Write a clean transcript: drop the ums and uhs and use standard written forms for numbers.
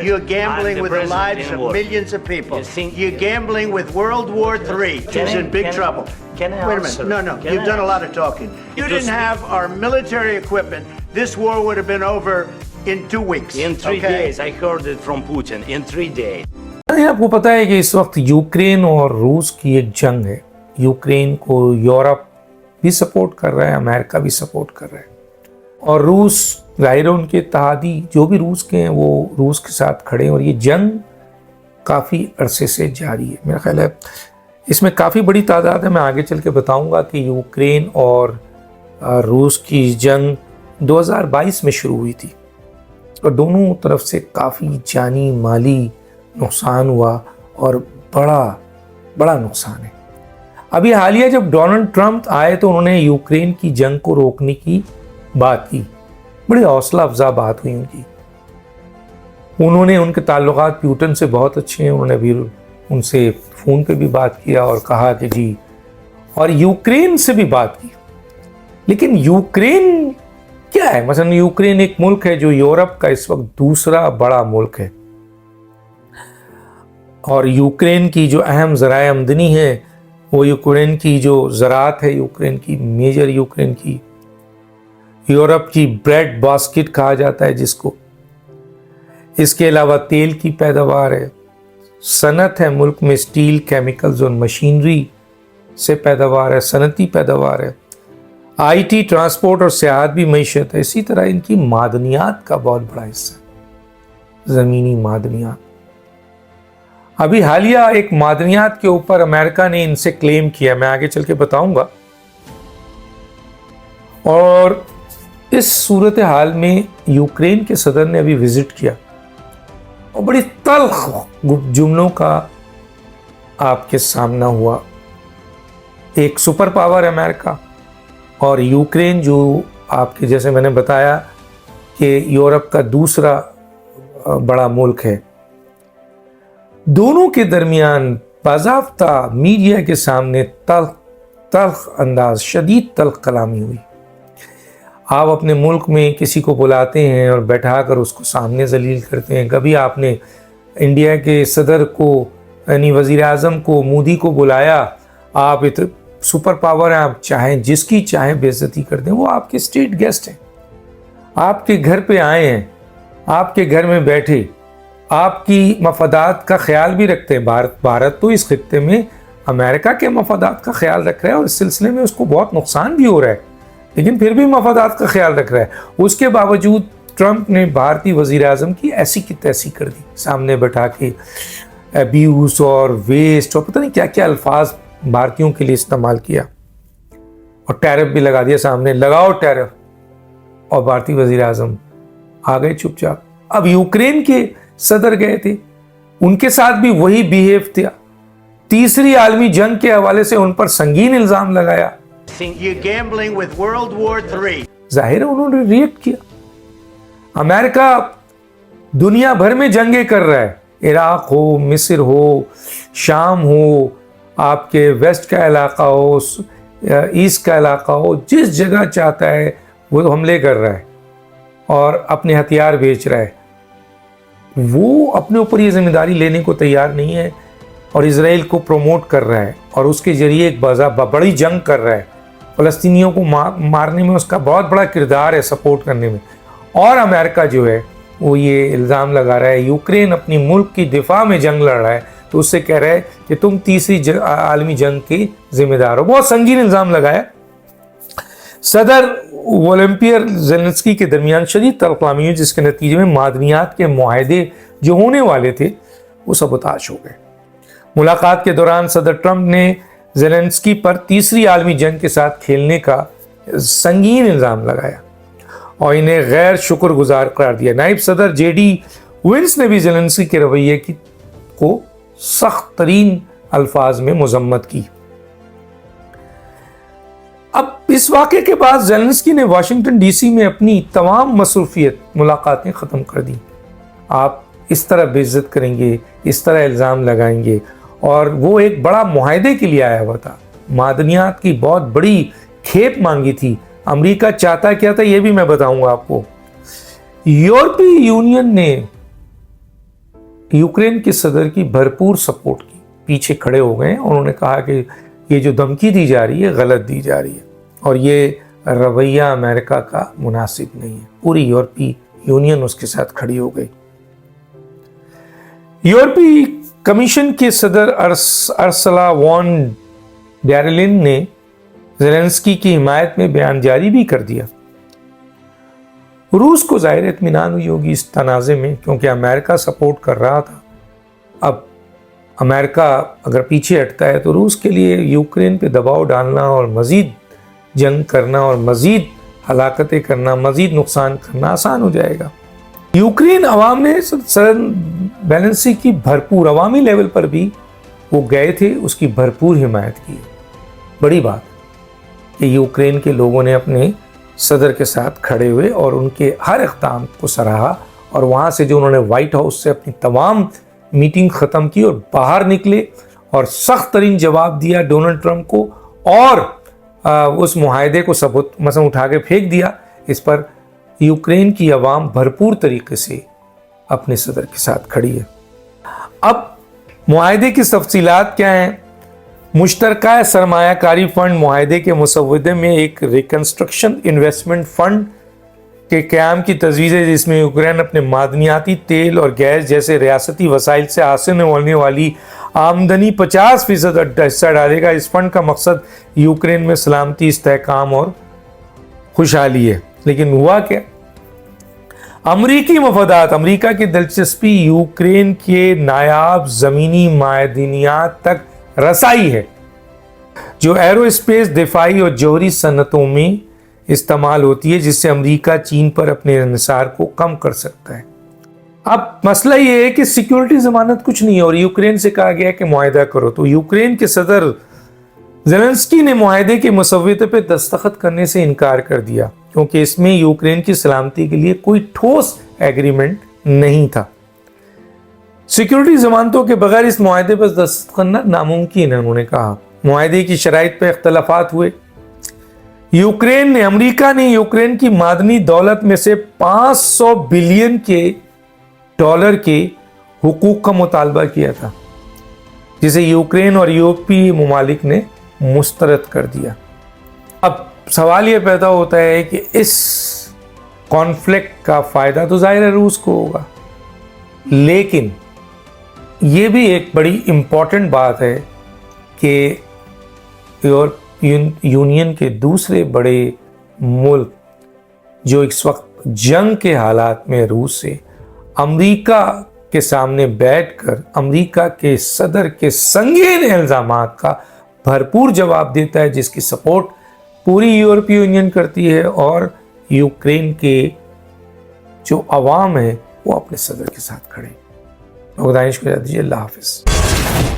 You're gambling with the lives of millions of people. You're gambling with World War III. She's in big trouble. Can I Wait a answer? minute. No. You've done a lot of talking. You didn't have our military equipment. This war would have been over in 2 weeks. In 3 days, I heard it from Putin. In 3 days. आपको पता है कि इस वक्त Ukraine और रूस की एक जंग है। यूक्रेन को यूरोप भी सपोर्ट कर रहा है, अमेरिका भी सपोर्ट कर रहा है, और रूस ज़ाहिर है उनके इत्तेहादी जो भी रूस के हैं वो रूस के साथ खड़े हैं, और ये जंग काफ़ी अरसे से जारी है। मेरा ख्याल है इसमें काफ़ी बड़ी तादाद है। मैं आगे चल के बताऊँगा कि यूक्रेन और रूस की जंग 2022 में शुरू हुई थी और दोनों तरफ से काफ़ी जानी माली नुकसान हुआ और बड़ा नुकसान है। अभी हालिया जब डोनाल्ड ट्रंप आए तो उन्होंने यूक्रेन की जंग को रोकने की बात की, बड़ी हौसला अफजा बात हुई उनकी। उन्होंने उनके ताल्लुकात पुतिन से बहुत अच्छे हैं, उन्होंने भी उनसे फ़ोन पे भी बात किया और कहा कि जी, और यूक्रेन से भी बात की। लेकिन यूक्रेन क्या है? मसलन यूक्रेन एक मुल्क है जो यूरोप का इस वक्त दूसरा बड़ा मुल्क है, और यूक्रेन की जो अहम ज़राए आमदनी है वो यूक्रेन की जो ज़राअत है, यूक्रेन की मेजर यूक्रेन की यूरोप की ब्रेड बास्केट कहा जाता है जिसको। इसके अलावा तेल की पैदावार है, सनत है मुल्क में, स्टील, केमिकल्स और मशीनरी से पैदावार है, सनती पैदावार है, आईटी, ट्रांसपोर्ट और सियाहत भी मईशत है। इसी तरह इनकी मादनियात का बहुत बड़ा हिस्सा है, ज़मीनी मादनियात। अभी हालिया एक मादनियात के ऊपर अमेरिका ने इनसे क्लेम किया, मैं आगे चल के बताऊंगा। और इस सूरत हाल में यूक्रेन के सदर ने अभी विजिट किया और बड़ी तल्ख जुमलों का आपके सामना हुआ। एक सुपर पावर अमेरिका और यूक्रेन जो आपके जैसे मैंने बताया कि यूरोप का दूसरा बड़ा मुल्क है, दोनों के दरमियान बाज़ाब्ता मीडिया के सामने तल्ख अंदाज, शदीद तल्ख कलामी हुई। आप अपने मुल्क में किसी को बुलाते हैं और बैठाकर उसको सामने जलील करते हैं। कभी आपने इंडिया के सदर को यानी वज़ीर आज़म को, मोदी को बुलाया, आप सुपर पावर हैं, आप चाहें जिसकी चाहें बेइज्जती कर दें, वो आपके स्टेट गेस्ट हैं, आपके घर पे आए हैं, आपके घर में बैठे, आपकी मफादात का ख्याल भी रखते हैं। भारत तो इस खित्ते में अमेरिका के मफादात का ख्याल रख रहा है और इस सिलसिले में उसको बहुत नुकसान भी हो रहा है, लेकिन फिर भी मफादात का ख्याल रख रहा है। उसके बावजूद ट्रंप ने भारतीय वज़ीर आज़म की ऐसी की तैसी कर दी, सामने बैठा के अब्यूज़ और वेस्ट और पता नहीं क्या क्या अल्फाज भारतीयों के लिए इस्तेमाल किया, और टैरिफ भी लगा दिया सामने, लगाओ टैरिफ, और भारतीय वज़ीर आज़म आ गए चुपचाप। अब यूक्रेन के सदर गए थे, उनके साथ भी वही बिहेव था। तीसरी आलमी जंग के हवाले से उन पर संगीन इल्ज़ाम लगाया। जाहिर है उन्होंने रिएक्ट किया। अमेरिका दुनिया भर में जंगें कर रहा है, इराक हो, मिस्र हो, शाम हो, आपके वेस्ट का इलाका हो, ईस्ट का इलाका हो, जिस जगह चाहता है वो हमले कर रहा है और अपने हथियार बेच रहा है। वो अपने ऊपर ये जिम्मेदारी लेने को तैयार नहीं है और इजराइल को प्रमोट कर रहा है और उसके जरिए एक बड़ी जंग कर रहा है। फ़लस्तीनियों को मारने में उसका बहुत बड़ा किरदार है, सपोर्ट करने में। और अमेरिका जो है वो ये इल्ज़ाम लगा रहा है यूक्रेन अपनी मुल्क की दिफा में जंग लड़ रहा है, तो उससे कह रहा है कि तुम तीसरी आलमी जंग के जिम्मेदार हो। बहुत संगीन इल्ज़ाम लगाया। सदर वोलोडिमिर ज़ेलेंस्की के दरमियान शदीद तल्खलामी हुई, जिसके नतीजे में मादनियात के मुआहदे जो होने वाले थे वो सबताश हो गए। मुलाकात के दौरान सदर ट्रंप ने ज़ेलेंस्की पर तीसरी आलमी जंग के साथ खेलने का संगीन इल्ज़ाम लगाया और इन्हें गैर शुक्रगुजार करार दिया। नायब सदर जेडी विंस ने भी ज़ेलेंस्की के रवैये को सख्त तरीन अल्फाज में मजम्मत की। अब इस वाक़े के बाद ज़ेलेंस्की ने वाशिंगटन डीसी में अपनी तमाम मसरूफियत मुलाकातें ख़त्म कर दी। आप इस तरह बेइज्जत करेंगे, इस तरह इल्ज़ाम लगाएंगे, और वो एक बड़ा मुआहदे के लिए आया हुआ था। मादनियात की बहुत बड़ी खेप मांगी थी। अमेरिका चाहता क्या था ये भी मैं बताऊंगा आपको। यूरोपीय यूनियन ने यूक्रेन के सदर की भरपूर सपोर्ट की, पीछे खड़े हो गए और उन्होंने कहा कि ये जो धमकी दी जा रही है गलत दी जा रही है और ये रवैया अमेरिका का मुनासिब नहीं है। पूरी यूरोपीय यूनियन उसके साथ खड़ी हो गई। यूरोपीय कमीशन के सदर अर्सला वॉन डेर लेyen ने ज़ेलेंस्की की हिमायत में बयान जारी भी कर दिया। रूस को ज़ाहिर इत्मीनान हुई होगी इस तनाज़े में, क्योंकि अमेरिका सपोर्ट कर रहा था। अब अमेरिका अगर पीछे हटता है तो रूस के लिए यूक्रेन पे दबाव डालना और मज़ीद जंग करना और मज़ीद हलाकतें करना, मज़ीद नुकसान करना आसान हो जाएगा। यूक्रेन अवाम ने सदर ज़ेलेंस्की की भरपूर अवामी लेवल पर भी वो गए थे, उसकी भरपूर हिमायत की। बड़ी बात कि यूक्रेन के लोगों ने अपने सदर के साथ खड़े हुए और उनके हर इक़दाम को सराहा और वहाँ से जो उन्होंने व्हाइट हाउस से अपनी तमाम मीटिंग ख़त्म की और बाहर निकले और सख्त तरीन जवाब दिया डोनाल्ड ट्रंप को और उस मुआहदे को सबूत मसला उठा के फेंक दिया। इस पर यूक्रेन की आवाम भरपूर तरीके से अपने सदर के साथ खड़ी है। अब मुआहदे की तफसीलात क्या हैं? मुश्तरका सरमायाकारी फ़ंड मुआहदे के मुसव्वदे में एक रिकन्स्ट्रक्शन इन्वेस्टमेंट फ़ंड के क़याम की तजवीज़ है, जिसमें यूक्रेन अपने मादनियाती तेल और गैस जैसे रियासती वसाइल से हासिल होने वाली आमदनी 50% हिस्सा डालेगा। इस फंड का मकसद यूक्रेन में सलामती, इस्तेहकाम और खुशहाली है। लेकिन हुआ क्या? अमरीकी मफादात, अमरीका की दिलचस्पी यूक्रेन के नायाब ज़मीनी मादनियात तक रसाई है, जो एरोस्पेस, दिफाई और जौहरी सनतों में इस्तेमाल होती है, जिससे अमरीका चीन पर अपने इंहिसार को कम कर सकता है। अब मसला ये है कि सिक्योरिटी ज़मानत कुछ नहीं है और यूक्रेन से कहा गया कि मुआहदा करो, तो यूक्रेन के सदर ज़ेलेंस्की ने मुआहदे के मसव्वदे पे दस्तखत करने से इनकार कर दिया, क्योंकि इसमें यूक्रेन की सलामती के लिए कोई ठोस एग्रीमेंट नहीं था। सिक्योरिटी ज़मानतों के बगैर इस मुआहदे पर दस्तखत करना नामुमकिन है, उन्होंने कहा। मुआहदे की शराइत पर इख्तलाफात हुए। अमरीका ने यूक्रेन की मादनी दौलत में से $500 बिलियन के हुकूक का मुतालबा किया था, जिसे यूक्रेन और यूरोपीय ममालिक ने मुस्तरद कर दिया। अब सवाल यह पैदा होता है कि इस कॉन्फ्लिक्ट का फ़ायदा तो ज़ाहिर है रूस को होगा, लेकिन ये भी एक बड़ी इम्पॉर्टेंट बात है कि यूनियन के दूसरे बड़े मुल्क जो इस वक्त जंग के हालात में रूस से अमेरिका के सामने बैठकर अमेरिका के सदर के संगीन इल्ज़ामात का भरपूर जवाब देता है, जिसकी सपोर्ट पूरी यूरोपीय यूनियन करती है और यूक्रेन के जो अवाम है वो अपने सदर के साथ खड़े। दानिश को दीजिए। अल्लाह हाफिज़।